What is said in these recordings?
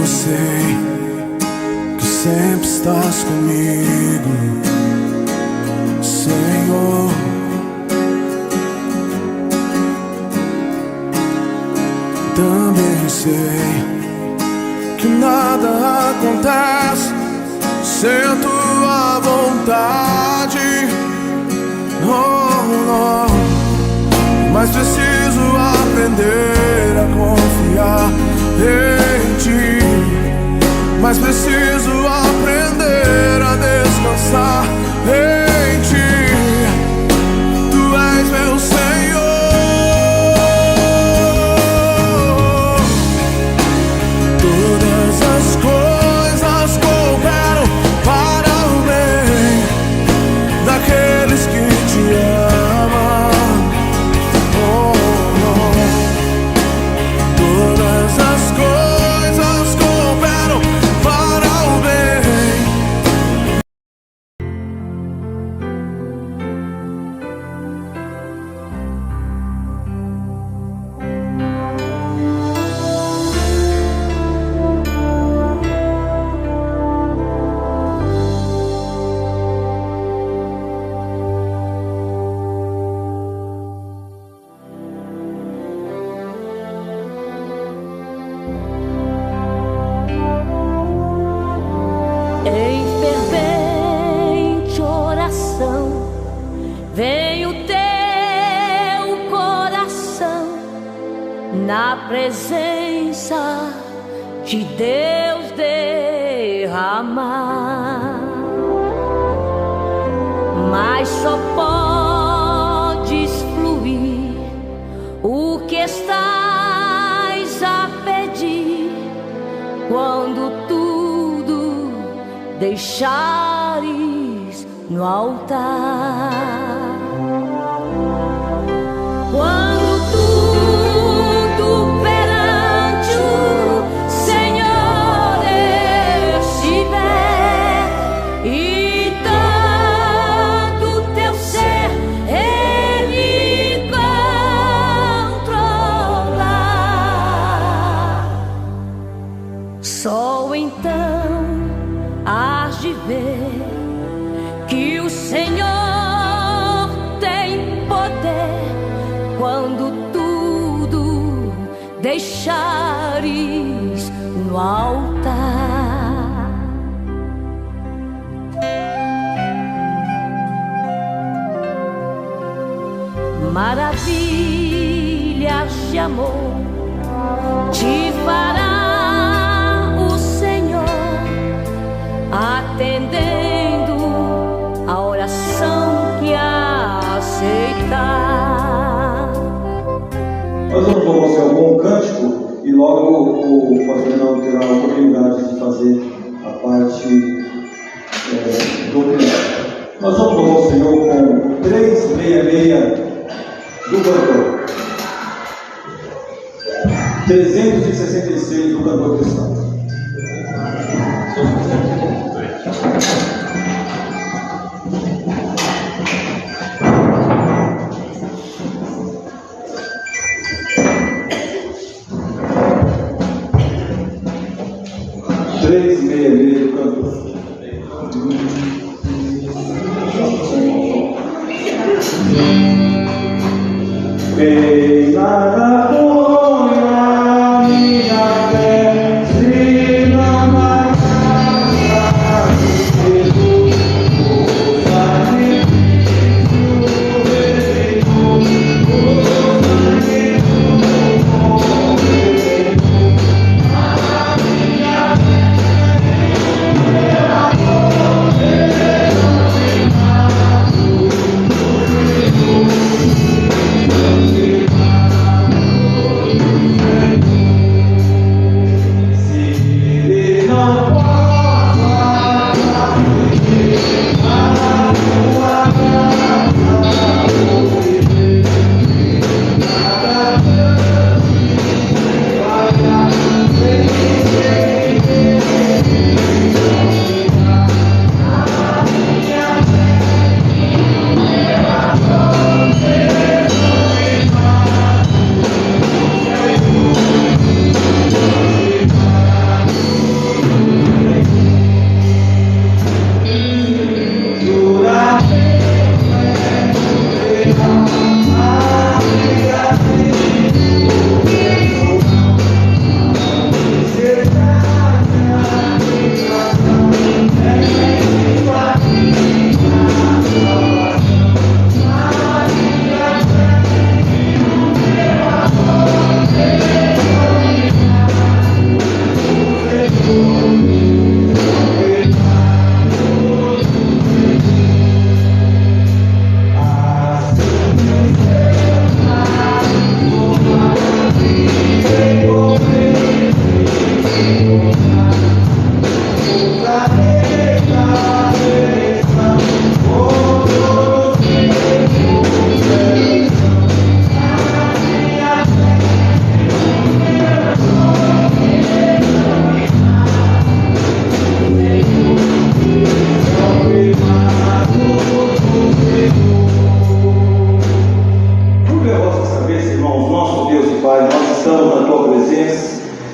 eu sei que sempre estás comigo, Senhor. Também sei que nada acontece sem tua vontade, oh, oh. Mas preciso aprender a confiar em ti. Mas preciso aprender a descansar em ti. Tu és meu Senhor. Todas as coisas cooperam para o bem daqueles que te amam. Oh, oh. Todas as coisas cooperam para o bem. Em fervente oração vem o teu coração na presença de Deus derramar, mas só podes fluir o que estás a pedir quando tudo deixares no altar. Quando tudo perante o Senhor estiver e tanto teu ser Ele controlar, só então hás de ver que o Senhor tem poder quando tudo deixares no altar. Maravilhas de amor te fará o Senhor, atendendo a oração que aceitar. Nós vamos fazer algum cântico e logo o pastor Reinaldo terá a oportunidade de fazer a parte do final. Nós vamos louvar o Senhor com 366 do cantor. 366 do cantor cristão. Vem lá na minha fé, se não mais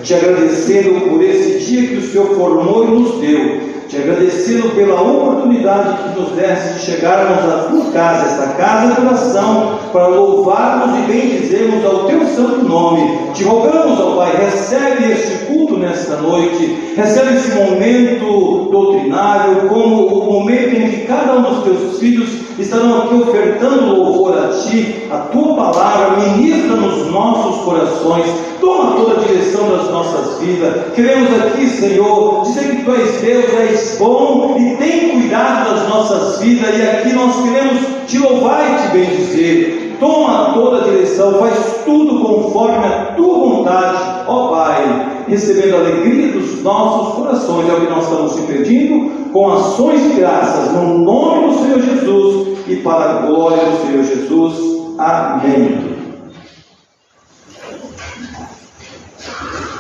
te agradecendo por esse dia que o Senhor formou e nos deu, te agradecendo pela oportunidade que nos deste de chegarmos à tua casa, esta casa de oração, para louvarmos e bendizermos ao teu santo nome. Te rogamos, ó Pai, recebe este culto nesta noite, recebe esse momento doutrinário como o momento em que cada um dos teus filhos estarão aqui ofertando louvor a Ti, a Tua palavra, ministra nos nossos corações, toma toda a direção das nossas vidas. Queremos aqui, Senhor, dizer que Tu és Deus, és bom e tem cuidado das nossas vidas, e aqui nós queremos Te louvar e Te bendizer. Toma toda a direção, faz tudo conforme a Tua vontade, ó Pai, recebendo a alegria dos nossos corações. É o que nós estamos te pedindo, com ações de graças, no nome do Senhor Jesus e para a glória do Senhor Jesus. Amém.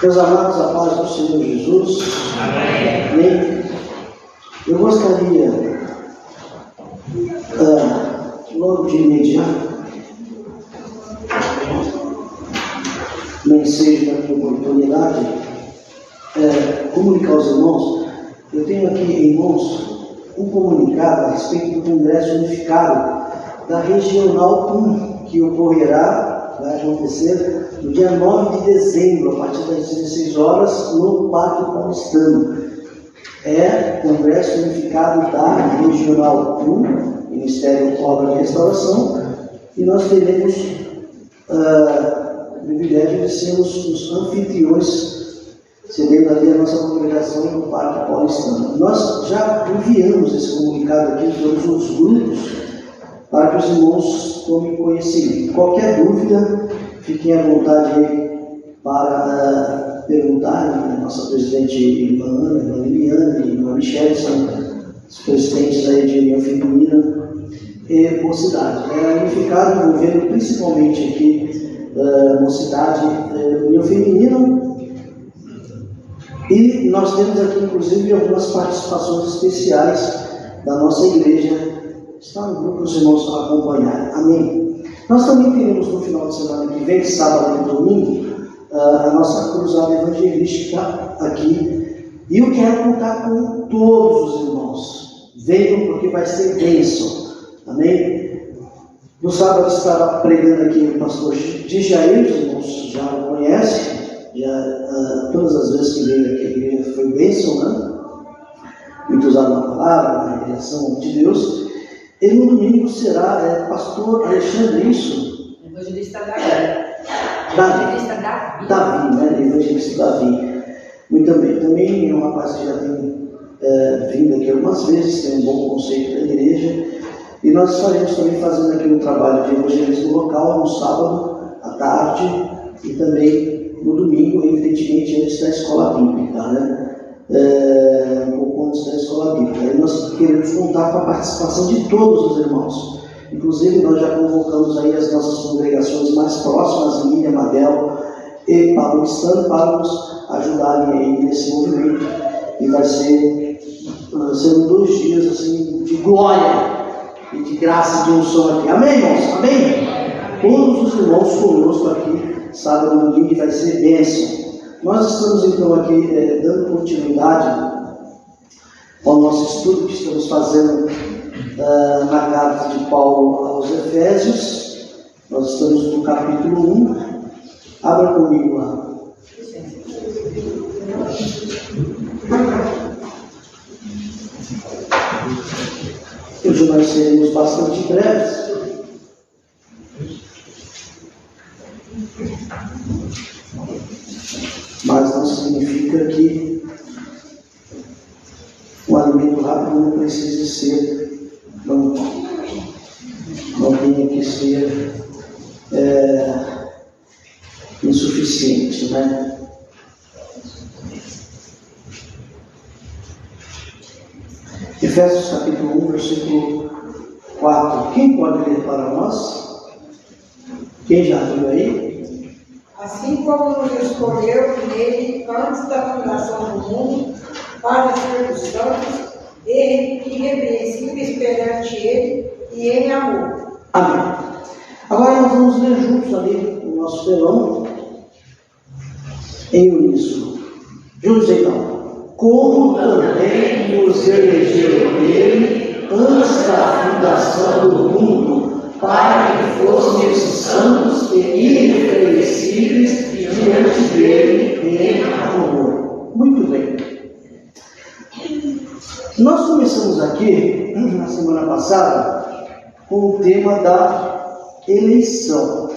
Meus amados, a paz do Senhor Jesus. Amém. Eu gostaria, logo de imediato, nem seja da minha oportunidade, comunicar aos irmãos. Eu tenho aqui em mãos um comunicado a respeito do Congresso Unificado da Regional 1, que vai acontecer no dia 9 de dezembro, a partir das 16 horas, no Parque Paulistano. É Congresso Unificado da Regional 1, Ministério Obra de Restauração, e nós teremos o privilégio de sermos os anfitriões, cedendo ali a nossa congregação no Parque Paulistano. Nós já enviamos esse comunicado aqui em todos os grupos para que os irmãos tomem conhecimento. Qualquer dúvida, fiquem à vontade aí para perguntar. A nossa presidente irmã Ana, irmã Liliane, irmã Michele são os presidentes aí de União Feminina e Mocidade. É unificado envolvendo principalmente aqui Mocidade, União Feminina. E nós temos aqui, inclusive, algumas participações especiais da nossa igreja. Está no grupo os irmãos acompanhar. Amém. Nós também teremos no final de semana que vem, sábado e domingo, a nossa cruzada evangelística aqui. E eu quero contar com todos os irmãos. Venham, porque vai ser bênção. Amém. No sábado estará pregando aqui o pastor Dijair, os irmãos já o conhecem. Todas as vezes que veio aqui a igreja foi bênção, né? Muito usado na palavra, na revelação de Deus. E no domingo será pastor Alexandre, isso? Evangelista Davi, né? Evangelista Davi. Muito bem. Também é um rapaz que já tem vindo aqui algumas vezes, tem um bom conceito da igreja. E nós estaremos também fazendo aqui um trabalho de evangelismo local no sábado, à tarde, e também no domingo, evidentemente, antes da escola bíblica, né? Um pouco antes da escola bíblica. Aí nós queremos contar com a participação de todos os irmãos. Inclusive, nós já convocamos aí as nossas congregações mais próximas, Línia, Mabel e Paulistano, para nos ajudarem aí nesse movimento. E vai serão 2 dias assim, de glória e de graça de unção aqui. Amém, irmãos? Amém? Todos os irmãos conosco aqui, sábado e domingo, vai ser bênção. Nós estamos então aqui dando continuidade ao nosso estudo que estamos fazendo na carta de Paulo aos Efésios. Nós estamos no capítulo 1. Abra comigo lá. Hoje nós seremos bastante breves. Mas não significa que suficiente, né? Efésios capítulo 1, versículo 4. Quem pode ler para nós? Quem já viu aí? Assim como nos escolheu nele antes da fundação do mundo, para ser dos santos e irrepreensíveis perante ele e em amor. Amém. Agora nós vamos ler juntos ali o nosso telão, em uníssono. Juntos então. Como também nos elegeu nele antes da fundação do mundo, para que fôssemos santos e irrepreensíveis diante dele em amor. Muito bem. Nós começamos aqui, na semana passada, com o tema da eleição.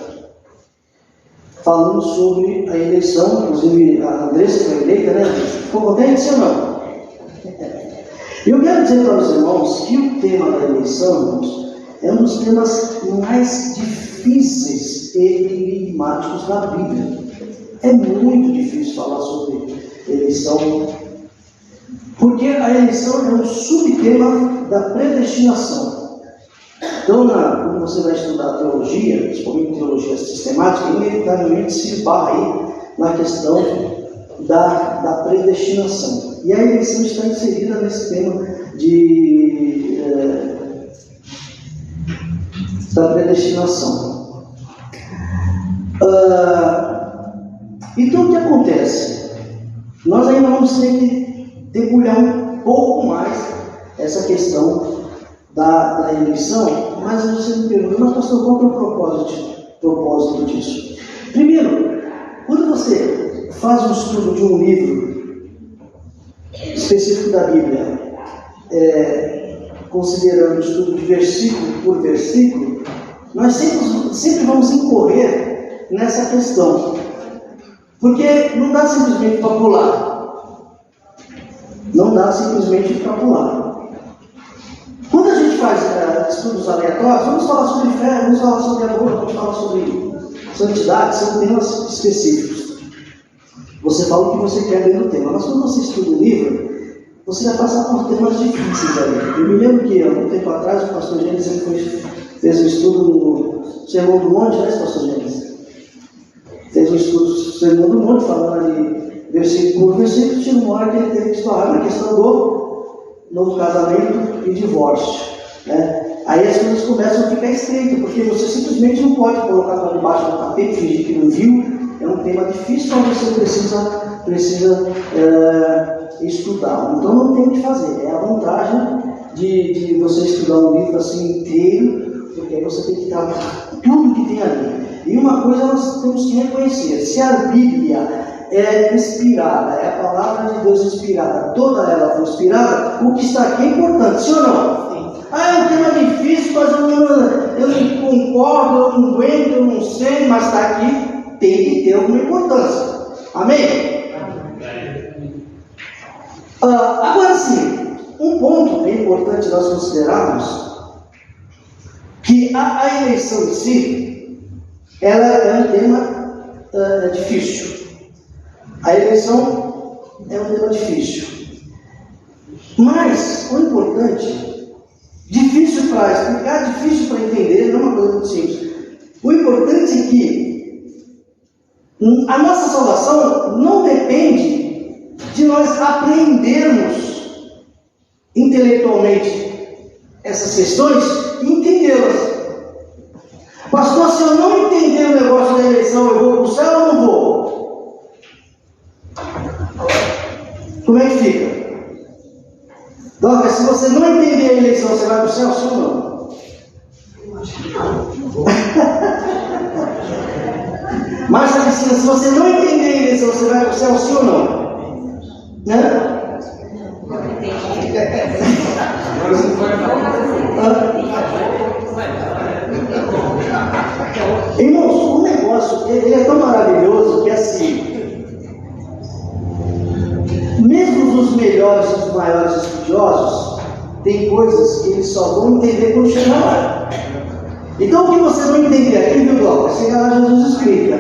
Falando sobre a eleição, inclusive a Andressa foi eleita, né? Ficou contente ou não? Eu quero dizer para os irmãos que o tema da eleição, irmãos, é um dos temas mais difíceis e enigmáticos da Bíblia. É muito difícil falar sobre eleição, porque a eleição é um subtema da predestinação. Então, quando você vai estudar teologia, principalmente teologia sistemática, inevitavelmente se esbarra aí na questão da predestinação. E a eleição está inserida nesse tema da predestinação. Então, o que acontece? Nós ainda vamos ter que debulhar um pouco mais essa questão da eleição, mas você me pergunta, mas pastor, qual que é o propósito disso? Primeiro, quando você faz um estudo de um livro específico da Bíblia, considerando o estudo de versículo por versículo, nós sempre vamos incorrer nessa questão, porque não dá simplesmente para pular. Não dá simplesmente para pular. Quando a gente faz estudos aleatórios, vamos falar sobre fé, vamos falar sobre amor, vamos falar sobre santidade, são temas específicos. Você fala o que você quer dentro do tema, mas quando você estuda o livro, você vai passar por temas difíceis ali. Eu me lembro que há um tempo atrás o pastor Gênesis fez um estudo no Sermão do Monte, né, pastor Gênesis? Fez um estudo no Sermão do Monte, falando ali versículo por versículo, chegou uma hora que ele teve que falar na questão do novo casamento e divórcio, né? Aí as coisas começam a ficar estreitas, porque você simplesmente não pode colocar para debaixo do tapete, fingir que não viu. É um tema difícil, mas você precisa estudar. Então não tem o que fazer. É a vantagem de você estudar um livro assim inteiro, porque aí você tem que tratar tudo que tem ali. E uma coisa nós temos que reconhecer: se a Bíblia é inspirada, é a palavra de Deus inspirada, toda ela foi inspirada, o que está aqui é importante, sim ou não? Sim. É um tema difícil, mas eu não concordo, eu não aguento, eu não sei, mas está aqui, tem que ter alguma importância. Amém? Agora sim, um ponto bem importante nós considerarmos, que a eleição em si, ela é um tema difícil. A eleição é um tema difícil. Mas o importante, difícil para explicar, difícil para entender, não é uma coisa muito simples. O importante é que a nossa salvação não depende de nós aprendermos intelectualmente essas questões e entendê-las. Pastor, se eu não entender o negócio da eleição, eu vou para o céu ou não vou? Como é que fica? Doca, se você não entender a eleição, você vai para o céu, sim ou não? Márcia Cristina, se você não entender a eleição, você vai para o céu, sim ou não? Né? Irmãos, o negócio ele é tão maravilhoso que assim, mesmo os melhores e os maiores estudiosos, tem coisas que eles só vão entender quando chegar lá. Então o que você não entender aqui, viu, Glauco? Chega lá, Jesus explica.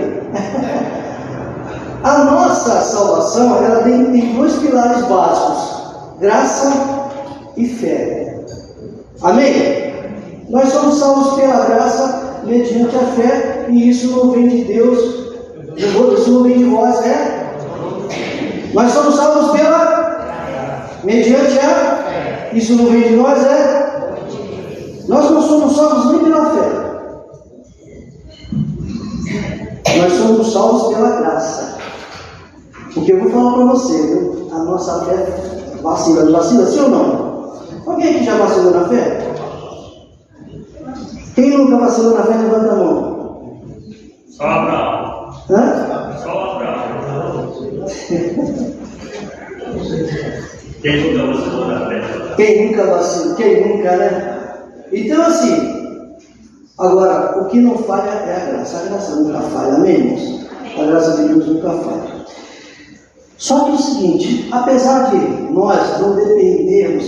A nossa salvação, ela tem dois pilares básicos: graça e fé. Amém? Nós somos salvos pela graça mediante a fé, e isso não vem de Deus, isso não vem de vós, né? Nós somos salvos mediante a fé. Isso não vem de nós, é? Nós não somos salvos nem pela fé. Nós somos salvos pela graça. Porque eu vou falar para você, viu? A nossa fé vacila sim ou não? Alguém aqui já vacilou na fé? Quem nunca vacilou na fé, levanta a mão. Só Abraão. Hã? Só Abraão. Quem nunca vacilou na fé? Quem nunca vacilou? Quem nunca, né? Então assim, agora, o que não falha é a graça. A graça nunca falha, amém, irmãos? A graça de Deus nunca falha. Só que é o seguinte, apesar de nós não dependermos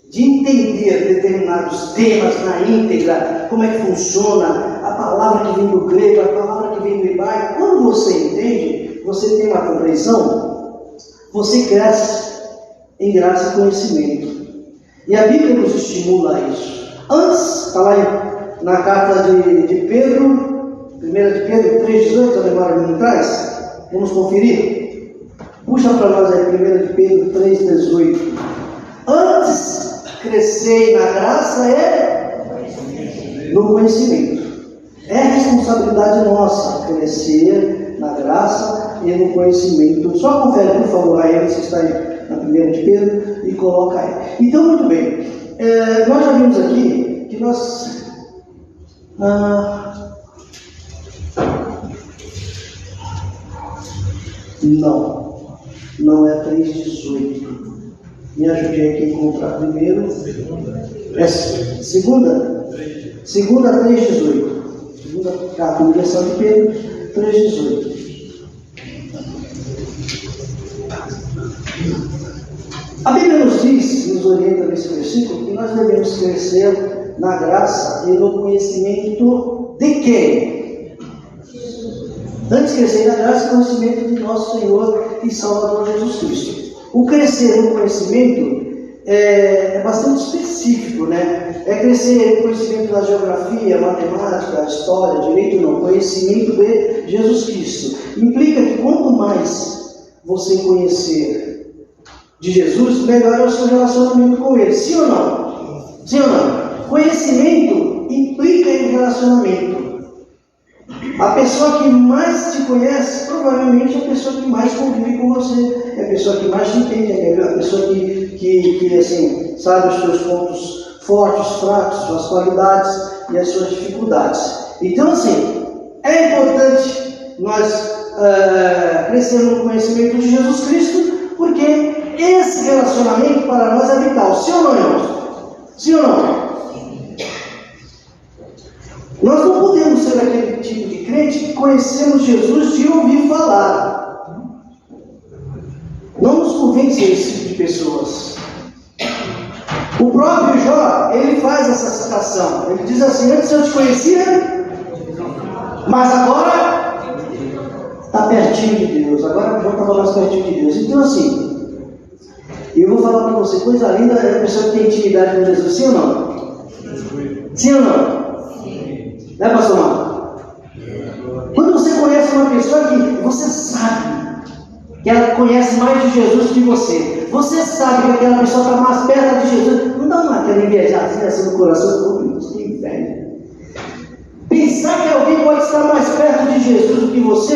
de entender determinados temas na íntegra, como é que funciona, a palavra que vem do grego, a palavra que vem do hebraico, quando você entende, você tem uma compreensão, você cresce em graça e conhecimento. E a Bíblia nos estimula a isso. Antes, está lá na carta de Pedro, 1 de Pedro 3,18, a memória me traz? Vamos conferir? Puxa para nós aí, 1 de Pedro 3,18. Antes, crescei na graça e no conhecimento. É responsabilidade nossa crescer na graça e no conhecimento. Só confere, por favor, aí, você está aí na 1 de Pedro, e coloca aí. Então, muito bem. Nós já vimos aqui que nós... Não é 3,18. Me ajude aqui a encontrar primeiro. É segunda 3,18. Segunda carta, versão de Pedro 3,18. A Bíblia nos orienta nesse versículo que nós devemos crescer na graça e no conhecimento de quem? Antes de crescer na graça e conhecimento de nosso Senhor e Salvador Jesus Cristo. O crescer no conhecimento é bastante específico, né? É crescer no conhecimento da geografia, matemática, história, direito, não. Conhecimento de Jesus Cristo. Implica que quanto mais você conhecer de Jesus, melhor é o seu relacionamento com Ele. Sim ou não? Sim ou não? Conhecimento implica em relacionamento. A pessoa que mais te conhece, provavelmente é a pessoa que mais convive com você, é a pessoa que mais te entende, é a pessoa que assim, sabe os seus pontos fortes, fracos, suas qualidades e as suas dificuldades. Então, assim, é importante nós crescermos no conhecimento de Jesus Cristo, porque esse relacionamento para nós é vital. Sim ou não, irmãos? Sim ou não? Nós não podemos ser aquele tipo de crente que conhecemos Jesus de ouvir falar. Não nos convence esse tipo de pessoas. O próprio Jó, ele faz essa citação. Ele diz assim: antes eu te conhecia, mas agora está pertinho de Deus. Agora o Jó estava mais pertinho de Deus. Então assim, eu vou falar para você, coisa linda é a pessoa que tem intimidade com Jesus. Sim ou não? Sim ou não? Né, pastor Marcos? Quando você conhece uma pessoa que você sabe que ela conhece mais de Jesus que você, você sabe que aquela pessoa está mais perto de Jesus, não dá aquela invejazinha assim no coração, que inveja. Pensar que alguém pode estar mais perto de Jesus do que você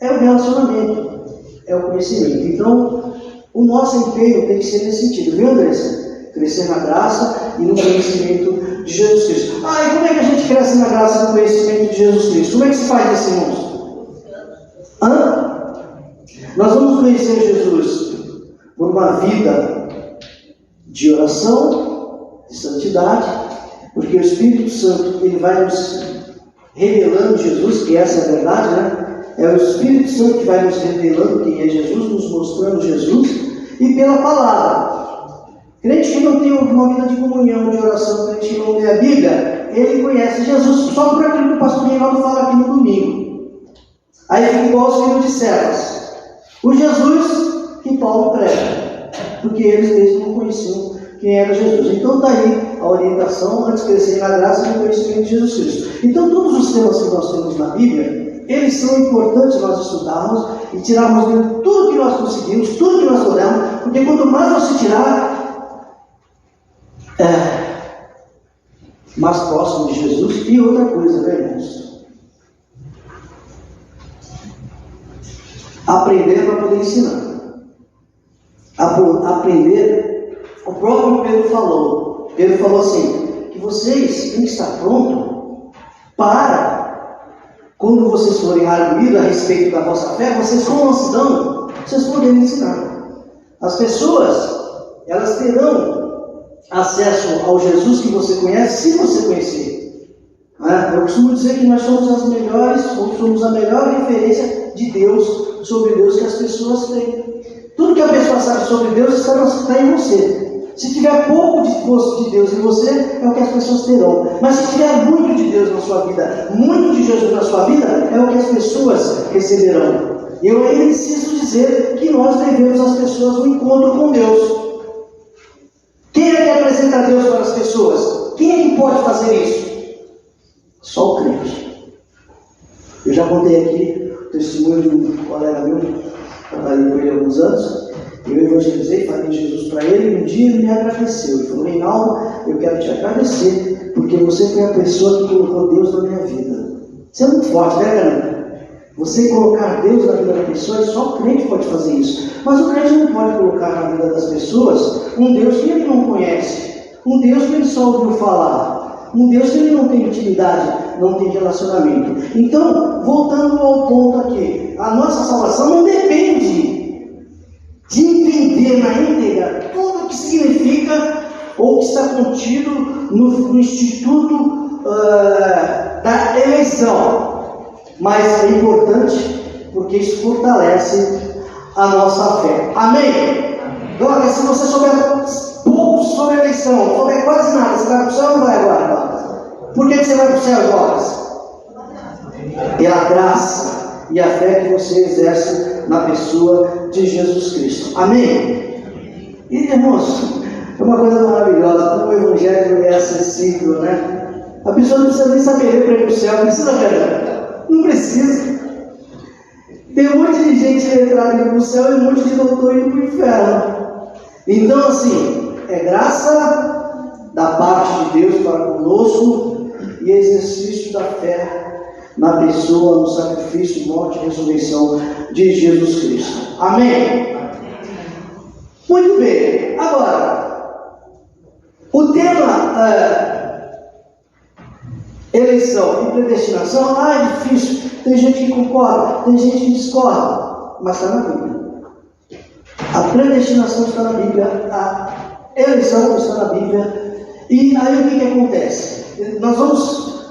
é o relacionamento, é o conhecimento. Então, o nosso empenho tem que ser nesse sentido, viu, Andressa? Crescer na graça e no conhecimento de Jesus Cristo. E como é que a gente cresce na graça e no conhecimento de Jesus Cristo? Como é que se faz isso, irmãos? Nós vamos conhecer Jesus por uma vida de oração, de santidade, porque o Espírito Santo ele vai nos revelando Jesus, que essa é a verdade, né? É o Espírito Santo que vai nos revelando quem é Jesus, nos mostrando Jesus, e pela palavra. Crente que não tem uma vida de comunhão, de oração, crente que não lê a Bíblia, ele conhece Jesus só por aquilo que o pastor Reinaldo fala aqui no domingo. Aí fica igual os filhos de servas. O Jesus que Paulo prega, porque eles mesmos não conheciam quem era Jesus. Então está aí a orientação antes de crescer na graça e no conhecimento de Jesus Cristo. Então todos os temas que nós temos na Bíblia, eles são importantes nós estudarmos e tirarmos dentro tudo que nós conseguimos, tudo que nós podemos, porque quanto mais você tirar, mais próximo de Jesus. E outra coisa, né, irmãos? Aprender para poder ensinar. Aprender, o próprio Pedro falou. Pedro falou assim, que vocês têm que estar prontos para, quando vocês forem arguir a respeito da vossa fé, vocês com mansidão, vocês poderem ensinar. As pessoas, elas terão acesso ao Jesus que você conhece, se você conhecer. Eu costumo dizer que nós somos as melhores, ou somos a melhor referência de Deus, sobre Deus que as pessoas têm. Tudo que a pessoa sabe sobre Deus está em você. Se tiver pouco de Deus em você, é o que as pessoas terão. Mas se tiver muito de Deus na sua vida, muito de Jesus na sua vida, é o que as pessoas receberão. Eu ainda insisto em dizer que nós devemos às pessoas um encontro com Deus. Quem é que apresenta Deus para as pessoas? Quem é que pode fazer isso? Só o crente. Eu já contei aqui o testemunho de um colega meu, trabalhei com ele há alguns anos. Eu evangelizei, falei Jesus para ele, e um dia ele me agradeceu. Ele falou: Reinaldo, eu quero te agradecer, porque você foi a pessoa que colocou Deus na minha vida. Isso é muito forte, né, cara? Você colocar Deus na vida da pessoa, só o crente pode fazer isso. Mas o crente não pode colocar na vida das pessoas um Deus que ele não conhece, um Deus que ele só ouviu falar, um Deus que ele não tem intimidade, não tem relacionamento. Então, voltando ao ponto aqui, a nossa salvação não depende de entender na íntegra tudo o que significa ou que está contido no Instituto da Eleição. Mas é importante porque isso fortalece a nossa fé. Amém? Agora, se você souber pouco sobre a eleição, não souber quase nada, você vai para o céu ou não vai agora? Por que você vai para o céu agora? Pela graça e a fé que você exerce na pessoa de Jesus Cristo. Amém? E, irmãos, é uma coisa maravilhosa, como o Evangelho é acessível, né? A pessoa não precisa nem saber para ir para o céu, precisa ver. Não precisa. Tem um monte de gente letrada indo para o céu e um monte de doutor indo para o inferno. Então, assim, é graça da parte de Deus para conosco e exercício da fé na pessoa, no sacrifício, morte e ressurreição de Jesus Cristo. Amém? Muito bem. Agora, o tema eleição e predestinação, é difícil. Tem gente que concorda, tem gente que discorda, mas está na Bíblia. A predestinação está na Bíblia, a eleição está na Bíblia. E aí o que acontece? Nós vamos,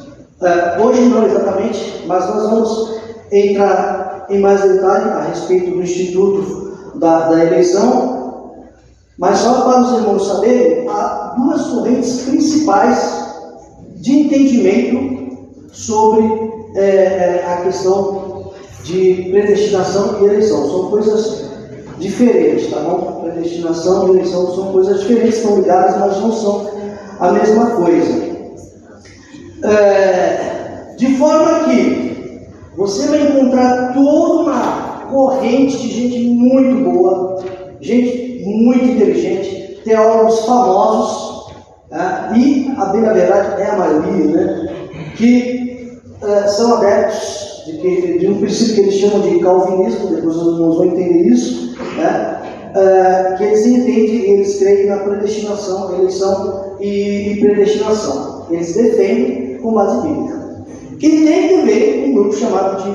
hoje não exatamente, mas nós vamos entrar em mais detalhe a respeito do Instituto da Eleição. Mas só para os irmãos saberem, há duas correntes principais de entendimento sobre a questão de predestinação e eleição. São coisas diferentes, tá bom? Predestinação e eleição são coisas diferentes, estão ligadas, mas não são a mesma coisa. De forma que você vai encontrar toda uma corrente de gente muito boa, gente muito inteligente, teólogos famosos, e a bem na verdade é a maioria, né, que são adeptos de um princípio que eles chamam de calvinismo. Depois os irmãos vão entender isso, né, que eles entendem, eles creem na predestinação, eleição e predestinação. Eles defendem com base bíblica. E tem também um grupo chamado de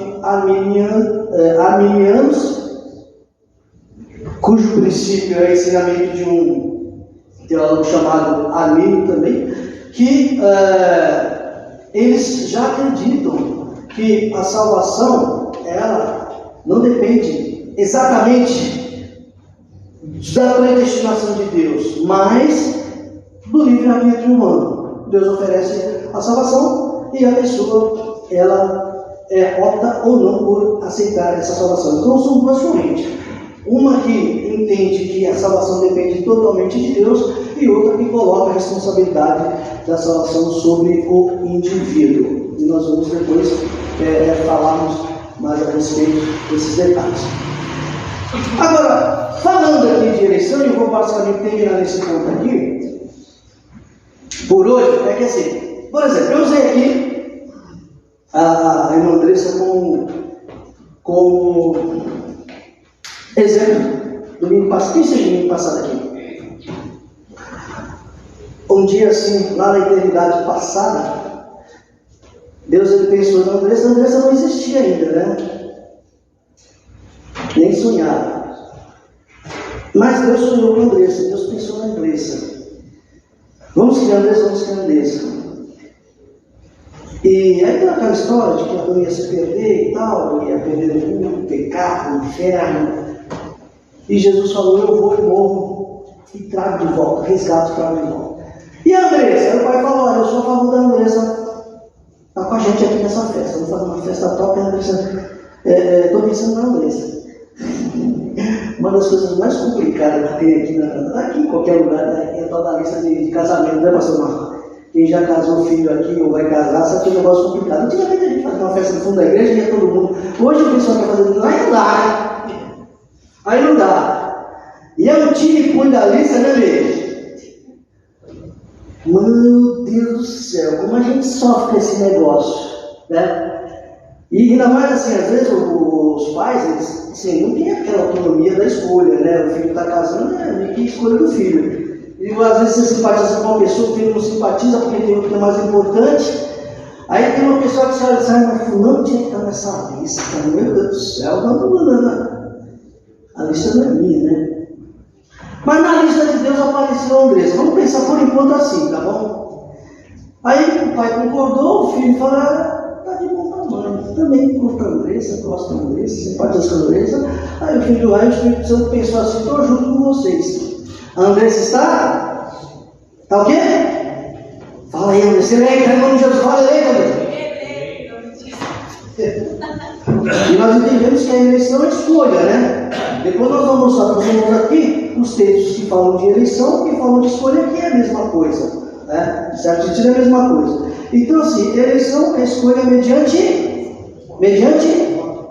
arminianos, cujo princípio é o ensinamento de um teólogo chamado Armínio também, que eles já acreditam que a salvação, ela não depende exatamente da predestinação de Deus, mas do livre-arbítrio humano. Deus oferece a salvação e a pessoa, ela opta ou não por aceitar essa salvação. Então são duas correntes. Uma que entende que a salvação depende totalmente de Deus, e outra que coloca a responsabilidade da salvação sobre o indivíduo. E nós vamos depois falarmos mais a respeito desses detalhes. Agora, falando aqui de eleição, eu vou basicamente terminar nesse ponto aqui, por hoje, é que assim, por exemplo, eu usei aqui a irmã Andressa como exemplo. Domingo passado, quem seja domingo passado aqui? Um dia assim, lá na eternidade passada, Deus ele pensou na Andressa. A Andressa não existia ainda, né? Nem sonhava. Mas Deus sonhou com a Andressa, Deus pensou na Andressa. Vamos criar Andressa, vamos criar Andressa. E aí tem aquela história de que Adão ia se perder e tal, ia perder o mundo, o pecado, o inferno. E Jesus falou: eu vou e morro e trago de volta, resgato, trago de volta. E a Andressa? Aí o pai falou: olha, eu sou a favor da Andressa, está com a gente aqui nessa festa. Vamos fazer uma festa top, a Andressa. Estou pensando na Andressa. Uma das coisas mais complicadas que tem aqui em qualquer lugar, né, é a tal da lista de casamento, né, pastor Marcos? Quem já casou filho aqui ou vai casar, sabe que é um negócio complicado. Antigamente a gente fazia uma festa no fundo da igreja e ia todo mundo. Hoje o pessoal quer fazer lá e não dá, né? Aí não dá. E é um time que põe da lista, né, mesmo? Meu Deus do céu, como a gente sofre com esse negócio, né? E ainda mais assim, às vezes os pais, eles assim, não têm aquela autonomia da escolha, né? O filho está casando, é que escolha do filho. E às vezes você simpatiza com uma pessoa, o filho não simpatiza porque tem outro que é mais importante. Aí tem uma pessoa que você olha e sai, mas fulano tinha que estar nessa lista, meu Deus do céu, não. A lista não é minha, né? Mas na lista de Deus apareceu a Andressa. Vamos pensar por enquanto assim, tá bom? Aí o pai concordou, o filho falou: tá de bom tamanho. Também curta a Andressa, gosta da Andressa, simpatiza com a Andressa. Aí o Espírito Santo pensou assim: estou junto com vocês. A Andressa está? Está o quê? Fala aí, Andressa. Eleita, em nome de Jesus. Fala, eleita, Andressa. E nós entendemos que a eleição é escolha, né? Depois nós vamos aqui os textos que falam de eleição e falam de escolha, que é a mesma coisa, né? Em certo sentido é a mesma coisa. Então assim, eleição é escolha mediante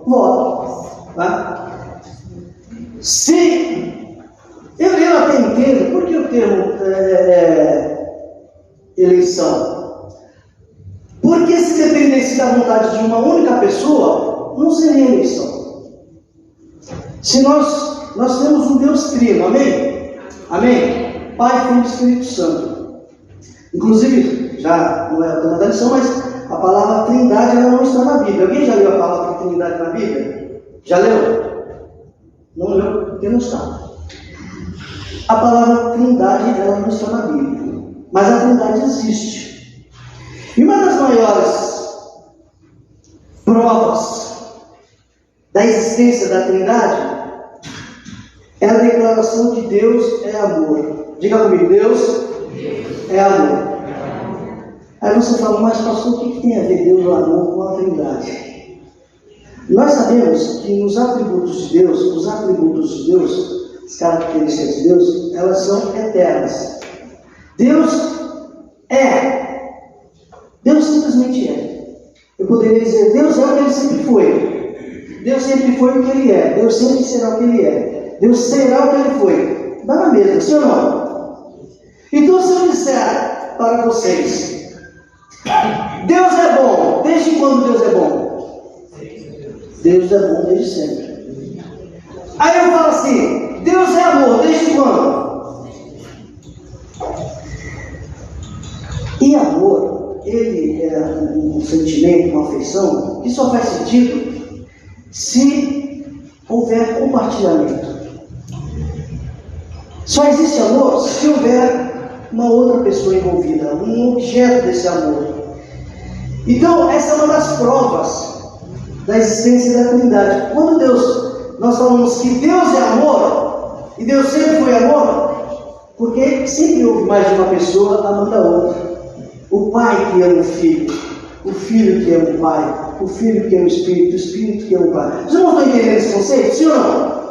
voto, tá? Se eu até entendo, por que o termo eleição? Porque se dependesse da vontade de uma única pessoa, não seria eleição. Se nós temos um Deus trino, amém? Amém? Pai, Filho e Espírito Santo. Inclusive, já não é o tema da lição, mas a palavra trindade ela não está na Bíblia. Alguém já leu a palavra trindade na Bíblia? Já leu? Não leu? Porque não está. A palavra trindade ela não está na Bíblia. Mas a trindade existe. E uma das maiores provas da existência da trindade é a declaração de Deus é amor. Diga comigo: Deus é amor. Aí você fala: mas pastor, o que tem a ver Deus, o amor, com a trindade? Nós sabemos que nos atributos de Deus, as características de Deus, elas são eternas. Deus simplesmente é. Eu poderia dizer: Deus é o que Ele sempre foi. Deus sempre foi o que Ele é. Deus sempre será o que Ele é. Deus será o que Ele foi. Dá na mesma, sim ou não? Então, se eu disser para vocês: Deus é bom, desde quando Deus é bom? Deus é bom desde sempre. Aí eu falo assim: Deus é amor, desde quando? E amor, ele é um sentimento, uma afeição, que só faz sentido se houver compartilhamento. Só existe amor se houver uma outra pessoa envolvida, um objeto desse amor. Então, essa é uma das provas da existência da Trindade. Quando nós falamos que Deus é amor, e Deus sempre foi amor, porque sempre houve mais de uma pessoa amando a outra. O pai que ama o filho que ama o pai, o Filho que é o Espírito que é o Pai. Vocês não estão entendendo esse conceito? Sim ou não?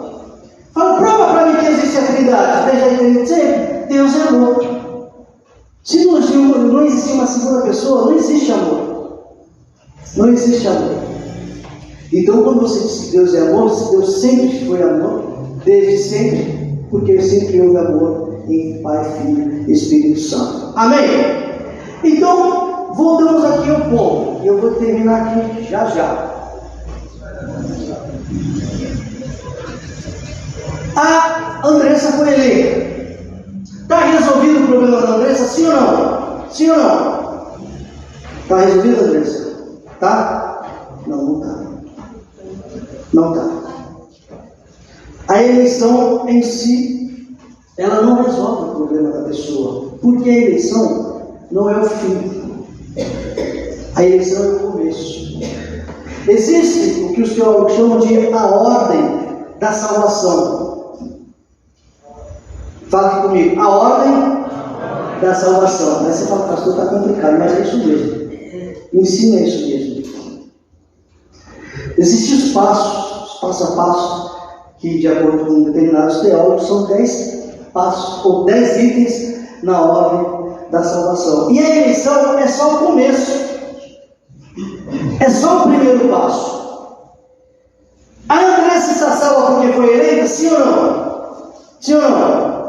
Fala, prova para mim que existe a Trindade. Deixa eu entender sempre. Deus é amor. Se não existir uma segunda pessoa, não existe amor. Não existe amor. Então, quando você diz que Deus é amor, Deus sempre foi amor, desde sempre, porque sempre houve amor em Pai, Filho e Espírito Santo. Amém? Então, voltamos aqui ao ponto. E eu vou terminar aqui já. A Andressa foi eleita. Está resolvido o problema da Andressa? Sim ou não? Sim ou não? Está resolvido, Andressa? Tá? Não está. Não está. A eleição em si, ela não resolve o problema da pessoa. Porque a eleição não é o fim. A eleição é o começo. Existe o que os teólogos chamam de a ordem da salvação. Fala aqui comigo, a ordem da salvação. Aí você fala, pastor, está complicado, mas é isso mesmo. Ensina isso mesmo. Existem os passos, passo a passo, que de acordo com determinados teólogos, são 10 passos, ou 10 itens na ordem da salvação. E a eleição é só o começo. É só o primeiro passo. A Andressa está salva porque foi eleita? Sim ou não? Sim ou não?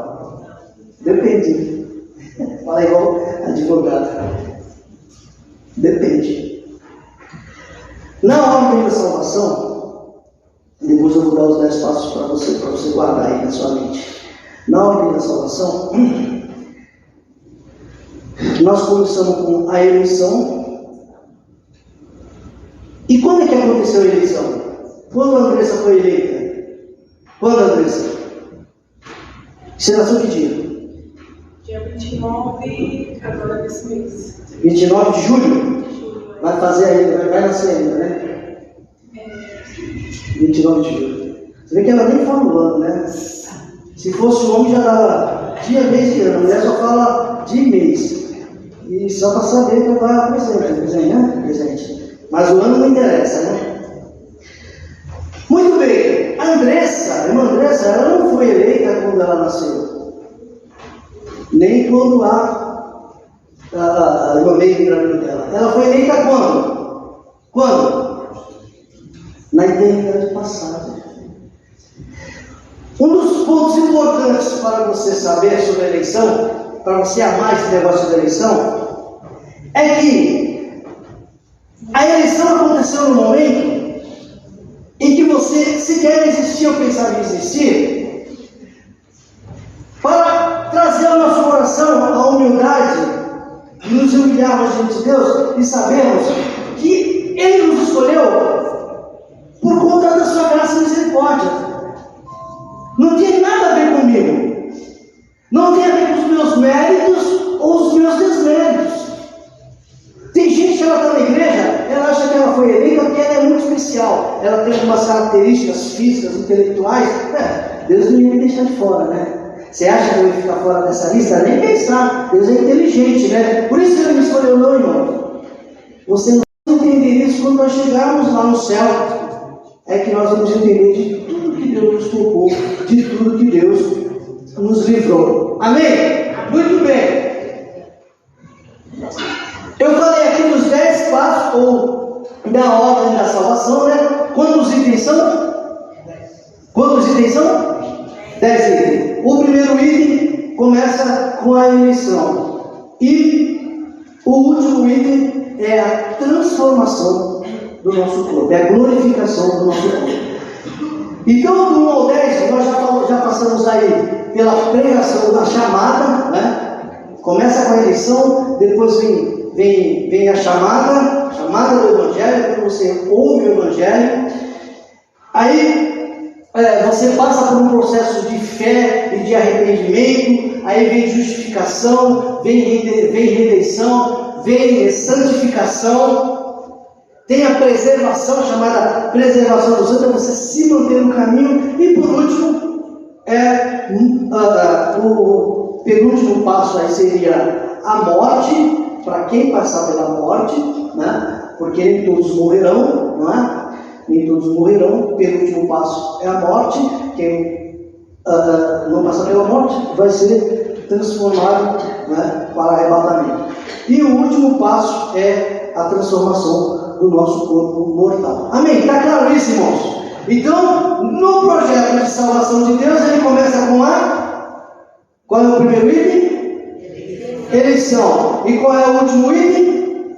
Depende. Fala igual advogado. Depende. Na ordem da salvação, depois eu vou dar os 10 passos para você guardar aí na sua mente. Na ordem da salvação, nós começamos com a eleição. E quando é que aconteceu a eleição? Quando a Andressa foi eleita? Quando, Andressa? Você nasceu que dia? Dia 29 agora desse mês. 29 de julho? Vai fazer ainda, vai nascer ainda, né? 29 de julho. Você vê que ela nem fala o ano, né? Se fosse homem já dava dia, mês e ano. A mulher só fala dia e mês. E só para saber que eu estava presente, né? Presente. Mas o ano não interessa, né? Muito bem. A Andressa, a irmã Andressa, ela não foi eleita quando ela nasceu. Nem quando a irmã meio grávida dela. Ela foi eleita quando? Quando? Na eternidade passada. Um dos pontos importantes para você saber sobre a eleição, para você amar esse negócio da eleição, é que a eleição aconteceu no momento em que você sequer existia ou pensava em existir, para trazer ao nosso coração a humildade de nos humilharmos diante de Deus e sabermos que Ele nos escolheu por conta da sua graça e misericórdia. Não tem nada a ver comigo. Não tem a ver com os meus méritos ou os meus desméritos. Tem gente que ela está na igreja, ela acha que ela foi eleita porque ela é muito especial. Ela tem algumas características físicas, intelectuais. Deus não ia me deixar de fora, né? Você acha que eu ia ficar fora dessa lista? Nem pensar. Deus é inteligente, né? Por isso que Ele me escolheu, não, irmão. Você não vai entender isso quando nós chegarmos lá no céu. É que nós vamos entender de tudo que Deus nos poupou, de tudo que Deus nos livrou. Amém? Muito bem. Eu falei aqui dos 10 passos, ou da ordem da salvação, né? Quantos itens são? Quantos itens são? 10 itens. O primeiro item começa com a eleição. E o último item é a transformação do nosso corpo, é a glorificação do nosso corpo. Então, do 1 ao 10, nós já passamos aí pela pregação da chamada, né? Começa com a eleição, depois vem a chamada do Evangelho, quando você ouve o Evangelho. Aí você passa por um processo de fé e de arrependimento, aí vem justificação, vem redenção, vem santificação. Tem a preservação, chamada preservação dos santos, é você se manter no caminho. E por último, o penúltimo passo aí seria a morte, para quem passar pela morte, né? Porque nem todos morrerão, não é? Nem todos morrerão. O penúltimo passo é a morte. Quem não passar pela morte vai ser transformado, né, para arrebatamento. E o último passo é a transformação do nosso corpo mortal. Amém? Está claro isso, irmãos? Então, no projeto de salvação de Deus, ele começa com qual é o primeiro item? Eleição. E qual é o último item?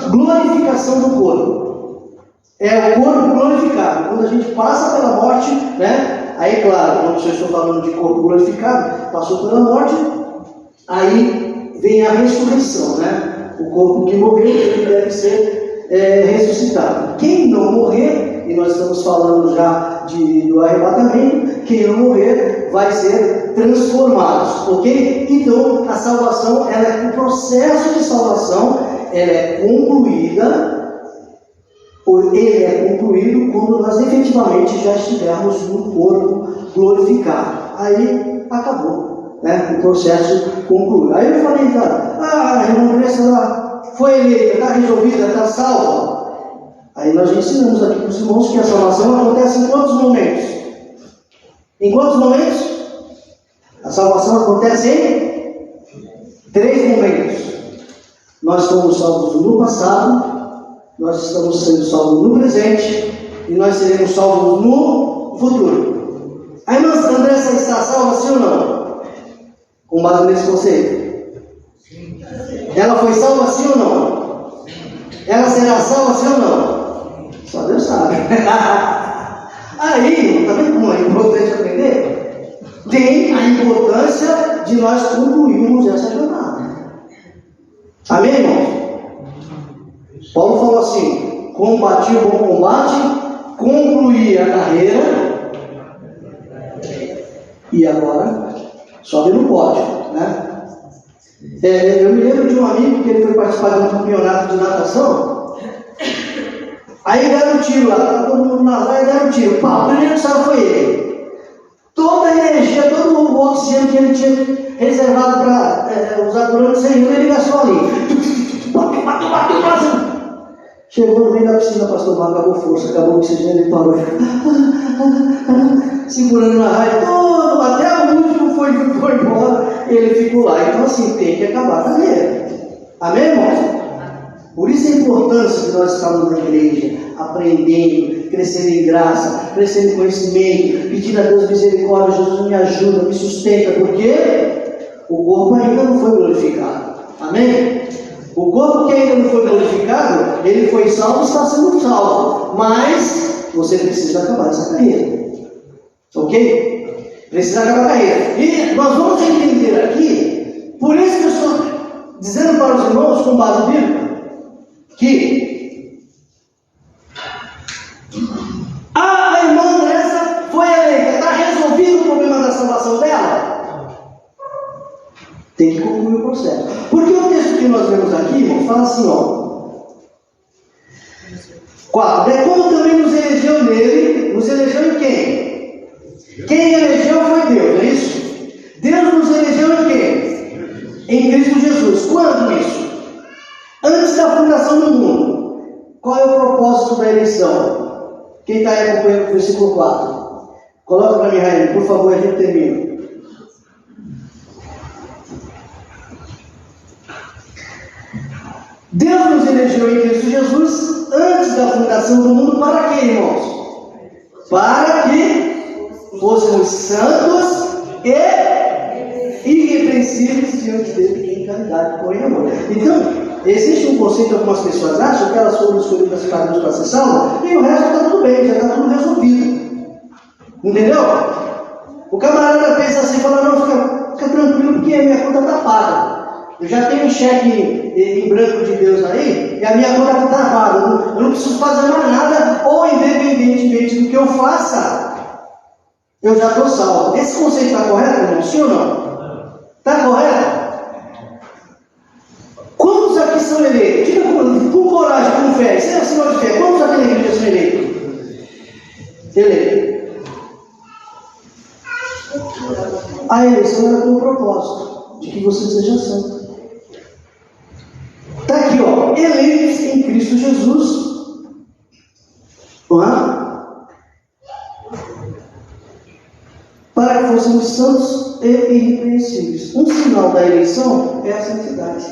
Glorificação do corpo. É o corpo glorificado. Quando a gente passa pela morte, né? Aí, claro, quando eu estou falando de corpo glorificado, passou pela morte, aí vem a ressurreição, né? O corpo que morreu, ele deve ser ressuscitado. Quem não morrer, e nós estamos falando já do arrebatamento, quem não morrer vai ser transformado, ok? Então, a salvação, o processo de salvação, ela é concluída, ele é concluído quando nós efetivamente já estivermos no corpo glorificado. Aí, acabou, né? O processo concluiu. Aí eu falei, a irmã Andressa foi eleita, está resolvida, está salva. Aí nós ensinamos aqui para os irmãos que a salvação acontece em quantos momentos? Em quantos momentos? A salvação acontece em 3 momentos. Nós fomos salvos no passado, nós estamos sendo salvos no presente e nós seremos salvos no futuro. A irmã Andressa está salva, sim ou não? Com base nesse conceito. Ela foi salva, sim ou não? Ela será salva, sim ou não? Só Deus sabe. Aí, está vendo como é importante aprender? Tem a importância de nós concluirmos essa jornada. Amém, irmãos? Paulo falou assim: combati o bom combate, concluí a carreira, e agora sobe no pódio, né? Eu me lembro de um amigo que ele foi participar de um campeonato de natação. Aí deram um tiro lá, todo mundo nadar e deram um tiro. Pá, o primeiro que saiu foi ele. Toda a energia, todo o oxigênio que ele tinha reservado para usar durante 100 anos, ele gastou ali. Bateu. Chegou no meio da piscina, pastor Marco, acabou força, acabou o oxigênio, ele parou. Segurando na raia, todo, até o último foi embora, ele ficou lá. Então assim, tem que acabar a carreira. Amém, irmãos? Por isso a importância de nós estarmos na igreja, aprendendo, crescendo em graça, crescendo em conhecimento, pedindo a Deus misericórdia. Jesus me ajuda, me sustenta, porque o corpo ainda não foi glorificado. Amém? O corpo que ainda não foi glorificado, ele foi salvo e está sendo salvo. Mas você precisa acabar essa carreira. Ok? Precisa acabar a carreira. E nós vamos entender aqui, por isso que eu estou dizendo para os irmãos, com base bíblica, que a irmã Andressa foi eleita. Está resolvido o problema da salvação dela? Tem que concluir o processo. Porque o texto que nós vemos aqui, irmão, fala assim, ó. 4. É como também nos elegeu nele. Nos elegeu em quem? Quem elegeu foi Deus, não é isso? Deus nos elegeu em quem? Em Cristo Jesus. Quando isso? Antes da fundação do mundo. Qual é o propósito da eleição? Quem está aí acompanhando o versículo 4? Coloca para mim, Rainha, por favor, a gente termina. Deus nos elegeu em Cristo Jesus antes da fundação do mundo para quê, irmãos? Para que fôssemos santos e irrepreensíveis diante dele em caridade, porém amor. Então, existe um conceito que algumas pessoas acham que elas foram escolhidas para Deus para ser salvas e o resto está tudo bem, já está tudo resolvido. Entendeu? O camarada pensa assim, fala, não, fica tranquilo porque a minha conta está paga. Eu já tenho um cheque em branco de Deus aí, e a minha conta está paga. Eu não preciso fazer mais nada, ou independentemente do que eu faça, eu já estou salvo. Esse conceito está correto, irmão? Sim ou não? Está correto? Quantos aqui são eleitos? Diga com coragem, com fé. Você é sinal de fé. Quantos aqui na igreja são eleitos? Eleitos. A eleição era com o propósito de que você seja santo. Está aqui, ó, eleitos em somos santos e irrepreensíveis. Um sinal da eleição é a santidade.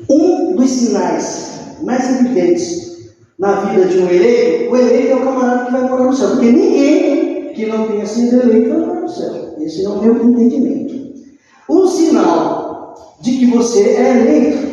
Um dos sinais mais evidentes na vida de um eleito, o eleito é o camarada que vai morar no céu. Porque ninguém que não tenha sido eleito vai morar no céu. Esse é o meu entendimento. Um sinal de que você é eleito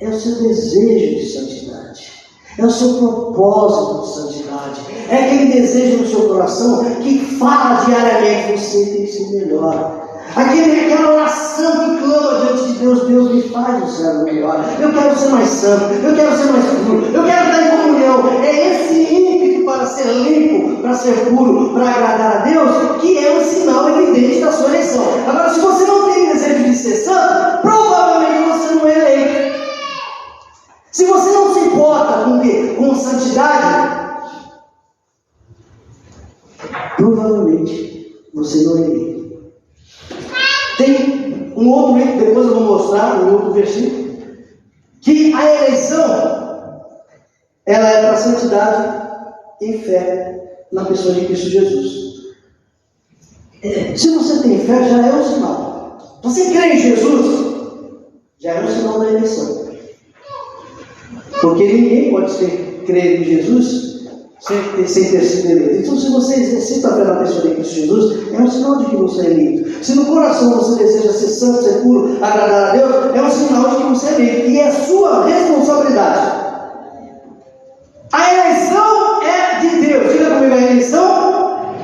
é o seu desejo de santidade, é o seu propósito de santidade, é aquele desejo no seu coração que fala diariamente: você tem que ser melhor. Aquela oração que clama diante de Deus: Deus me faz o céu melhor, eu quero ser mais santo, eu quero ser mais puro, eu quero estar em comunhão. É esse ímpeto para ser limpo, para ser puro, para agradar a Deus, que é um sinal evidente da sua eleição. Agora, se você não tem desejo de ser santo, provavelmente você não é eleito. Se você não se importa com santidade, provavelmente você não é eleito. Tem um outro item, depois eu vou mostrar, um outro versículo, que a eleição, ela é para santidade em fé na pessoa de Cristo Jesus. Se você tem fé, já é um sinal. Você crê em Jesus, já é um sinal da eleição. Porque ninguém pode crer em Jesus sem ter sido eleito. Então, se você exercita a fé na pessoa de Cristo Jesus, é um sinal de que você é eleito. Se no coração você deseja ser santo, ser puro, agradar a Deus, é um sinal de que você é eleito. E é sua responsabilidade. A eleição é de Deus. Diga comigo: a eleição.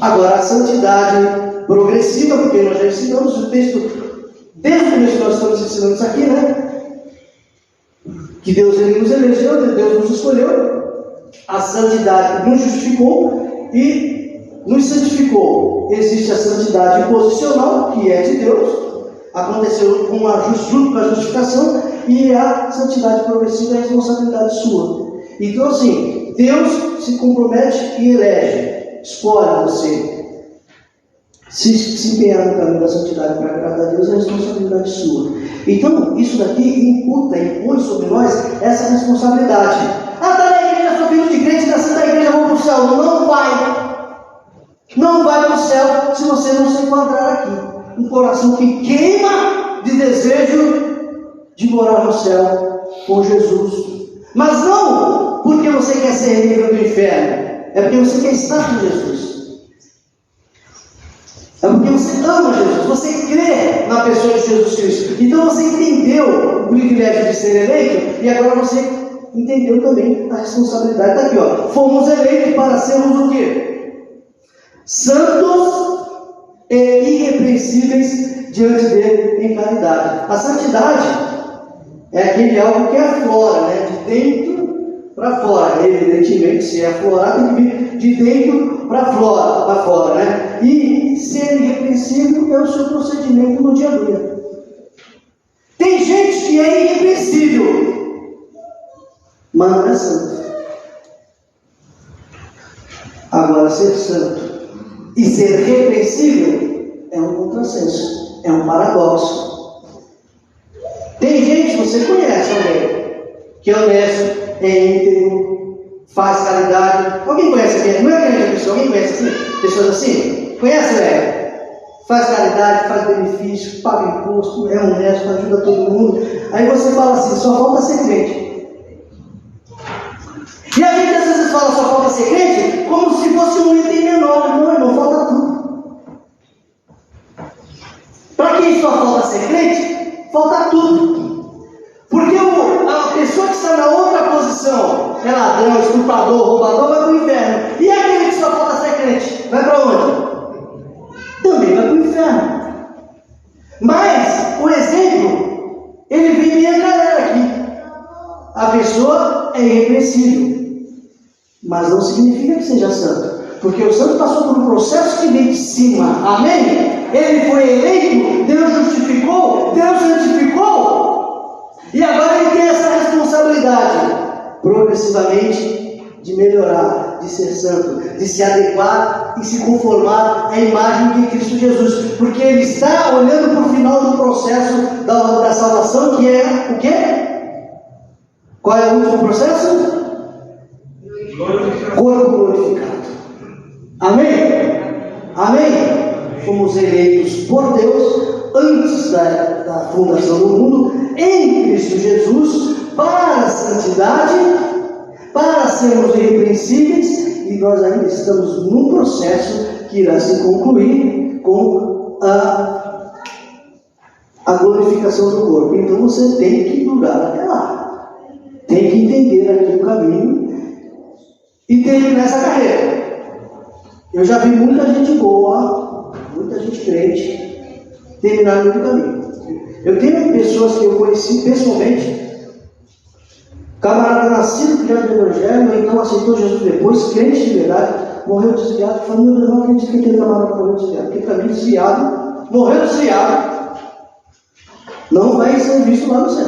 Agora, a santidade progressiva, porque nós já ensinamos o texto, desde o começo nós estamos ensinando isso aqui, né? Que Deus ele nos elegeu, Deus nos escolheu, a santidade nos justificou e nos santificou. Existe a santidade posicional, que é de Deus, aconteceu junto com a justificação, e a santidade progressiva é a responsabilidade sua. Então, assim, Deus se compromete e elege, escolhe você. Se empenhar no caminho da santidade para agradar a Deus, é a responsabilidade sua. Então, isso daqui impõe sobre nós essa responsabilidade. Está na igreja, sou filho de crente, nasci da igreja, vou para o céu. Não vai. Não vai para o céu se você não se enquadrar aqui. Um coração que queima de desejo de morar no céu com Jesus. Mas não porque você quer ser livre do inferno. É porque você quer estar com Jesus. É porque você ama Jesus, você crê na pessoa de Jesus Cristo. Então você entendeu o privilégio de ser eleito, e agora você entendeu também a responsabilidade. Está aqui, ó. Fomos eleitos para sermos o quê? Santos e irrepreensíveis diante dele em caridade. A santidade é aquele algo que aflora, né? De dentro para fora. Evidentemente, se aflorar, tem que vir de dentro para fora, né? E ser irrepreensível é o seu procedimento no dia a dia. Tem gente que é irrepreensível, mas não é santo. Agora, ser santo e ser repreensível é um contrassenso, é um paradoxo. Tem gente, você conhece alguém, que é honesto, é íntegro, faz caridade. Alguém conhece aqui? Não é grande pessoa, alguém conhece assim? Pessoas assim? Conhece, velho? Faz caridade, faz benefício, paga imposto, é honesto, ajuda todo mundo. Aí você fala assim: só falta ser crente. E a gente às vezes fala só falta ser crente como se fosse um item menor. Não, irmão, falta tudo. Para quem só falta ser crente, falta tudo. Porque a pessoa que está na outra posição, é ladrão, estuprador, roubador, vai para o inferno. E aquele que só falta ser crente, vai para onde? Também vai para o inferno. Mas o exemplo, ele vem bem galera aqui. A pessoa é irrepreensível, mas não significa que seja santo, porque o santo passou por um processo que vem de cima. Amém? Ele foi eleito, Deus justificou, Deus santificou, e agora ele tem essa responsabilidade progressivamente de melhorar, de ser santo, de se adequar e se conformar à imagem de Cristo Jesus, porque ele está olhando para o final do processo da salvação, que é o quê? Qual é o último processo? Corpo glorificado. A Amém? Amém? Fomos eleitos por Deus antes da fundação do mundo, em Cristo Jesus, para a santidade, para sermos irrepreensíveis, e nós ainda estamos num processo que irá se concluir com a glorificação do corpo. Então você tem que durar até lá, tem que entender aqui o caminho e terminar essa carreira. Eu já vi muita gente boa, muita gente crente terminar no meio do caminho. Eu tenho pessoas que eu conheci pessoalmente, camarada nascido criado no Evangelho, ou então aceitou Jesus depois, crente de verdade, morreu desviado, falou: meu Deus, não acredito que aquele camarada morreu desviado, porque para mim desviado, morreu desviado, não vai ser visto lá no céu.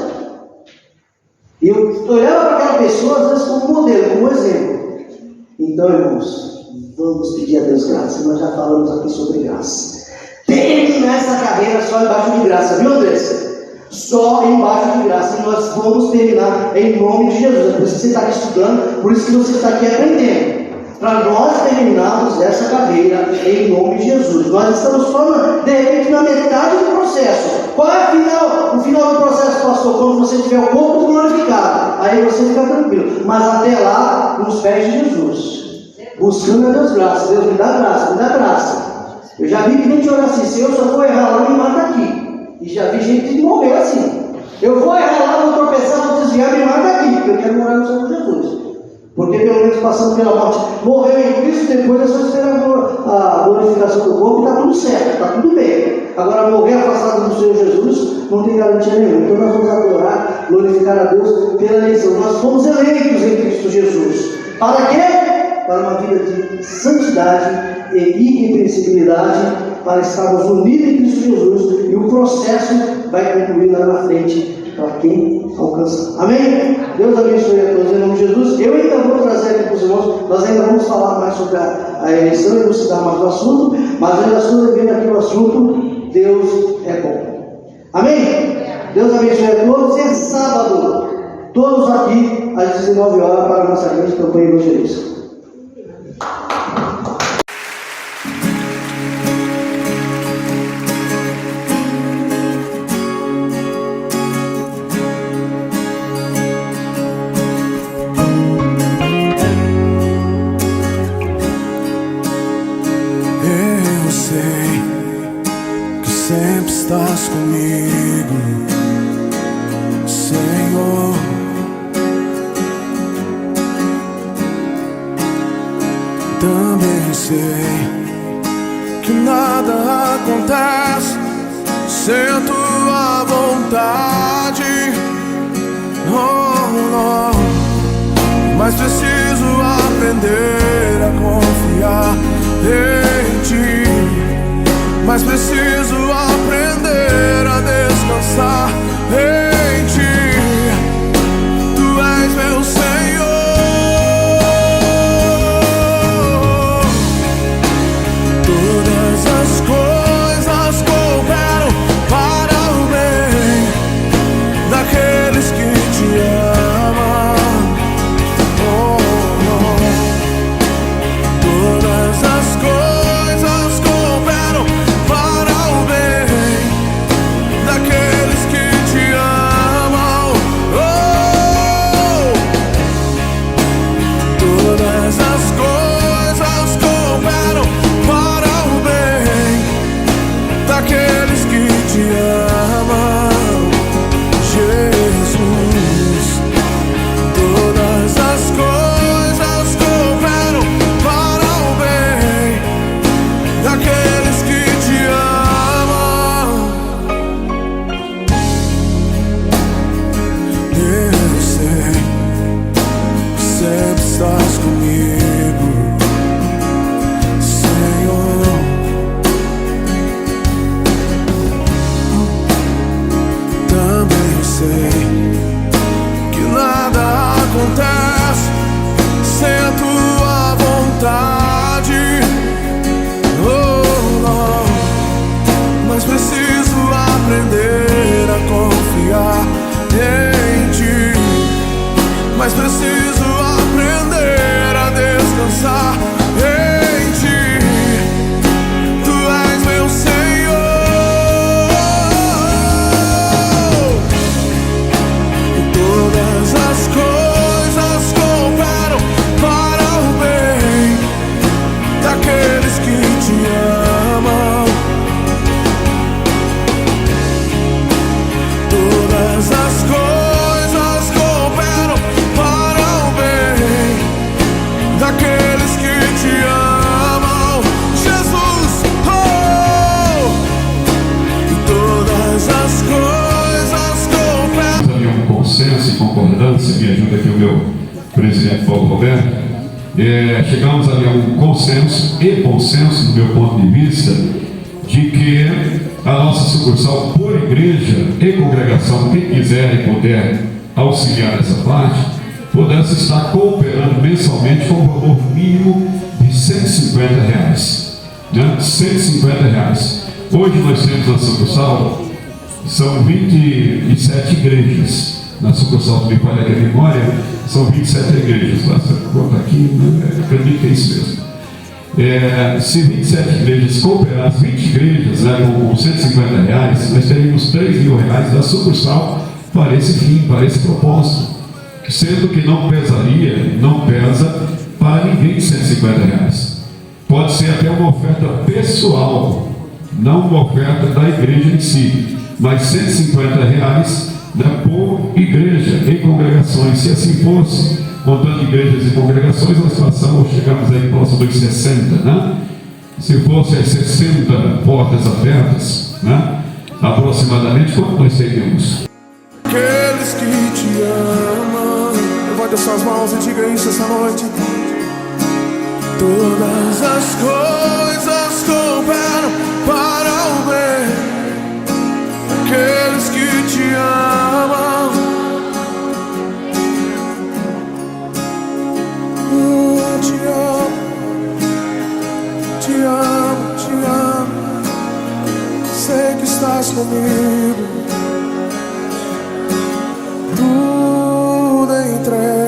E eu olhava para aquela pessoa às vezes como modelo, como exemplo. Então, irmãos, vamos pedir a Deus graça. Nós já falamos aqui sobre graça. Terminar essa carreira só embaixo de graça, viu, Andressa? Só embaixo de graça. E nós vamos terminar em nome de Jesus. É por isso que você está aqui estudando, por isso que você está aqui aprendendo. Para nós terminarmos essa carreira em nome de Jesus. Nós estamos só, de repente, na metade do processo. Qual é o final do processo, pastor? Quando você tiver o corpo glorificado. Aí você fica tranquilo. Mas até lá, nos pés de Jesus. Buscando a Deus graça. Deus me dá graça, me dá graça. Eu já vi gente olhar assim: se eu só for errar lá, me mata aqui. E já vi gente que morreu assim: eu vou errar lá, vou tropeçar, vou desviar, me mata aqui, porque eu quero morar no céu com Jesus. Porque pelo menos passando pela morte, morreu em Cristo, depois é só esperar a glorificação do corpo e está tudo certo, está tudo bem. Agora, morrer afastado do Senhor Jesus não tem garantia nenhuma. Então nós vamos adorar, glorificar a Deus pela eleição. Nós fomos eleitos em Cristo Jesus. Para quê? Para uma vida de santidade e irrepreensibilidade, para estarmos unidos em Cristo Jesus, e o processo vai concluir lá na frente para quem alcançar. Amém? Deus abençoe a todos em nome de Jesus. Eu ainda vou trazer aqui para os irmãos, nós ainda vamos falar mais sobre a eleição e elucidar mais o assunto, mas ainda estou devendo aqui o assunto: Deus é bom. Amém? Deus abençoe a todos. E sábado, todos aqui às 19 horas para a nossa grande campanha evangelista. Sempre estás comigo, Senhor. Também sei que nada acontece sem a tua vontade. Oh, oh. Mas preciso aprender a confiar em ti. Mas preciso aprender a descansar em ti. Tu és meu Senhor. Todas as coisas cooperam para o bem daqueles que te amam. Oh, oh. Todas as coisas cooperam para o concordância, me ajuda aqui o meu presidente Paulo Roberto, chegamos ali a um consenso, e consenso do meu ponto de vista, de que a nossa sucursal, por igreja e congregação, quem quiser e puder auxiliar essa parte, pudesse estar cooperando mensalmente com um valor mínimo de R$150, né? R$150. Hoje nós temos na sucursal, são 27 igrejas. Na sucursal do me falha aqui a memória, são 27 igrejas. Lá, você conta aqui, né? Acredito que é isso mesmo. Se 27 igrejas cooperassem, 20 igrejas, né, com R$150, nós teríamos R$3.000 da sucursal para esse fim, para esse propósito. Sendo que não pesaria, não pesa para ninguém R$150. Pode ser até uma oferta pessoal, não uma oferta da igreja em si, mas R$150, né, por igreja e congregações. Se assim fosse, contando igrejas e congregações, nós chegamos aí próximo dos 60, né? Se fosse as 60 portas abertas, né, aproximadamente, quanto nós teríamos? Aqueles que te amam, levante as suas mãos e diga isso essa noite. Todas as coisas cooperam para o bem. Aqueles que te amam, te amo, te amo, te amo. Sei que estás comigo. Tudo entregarei.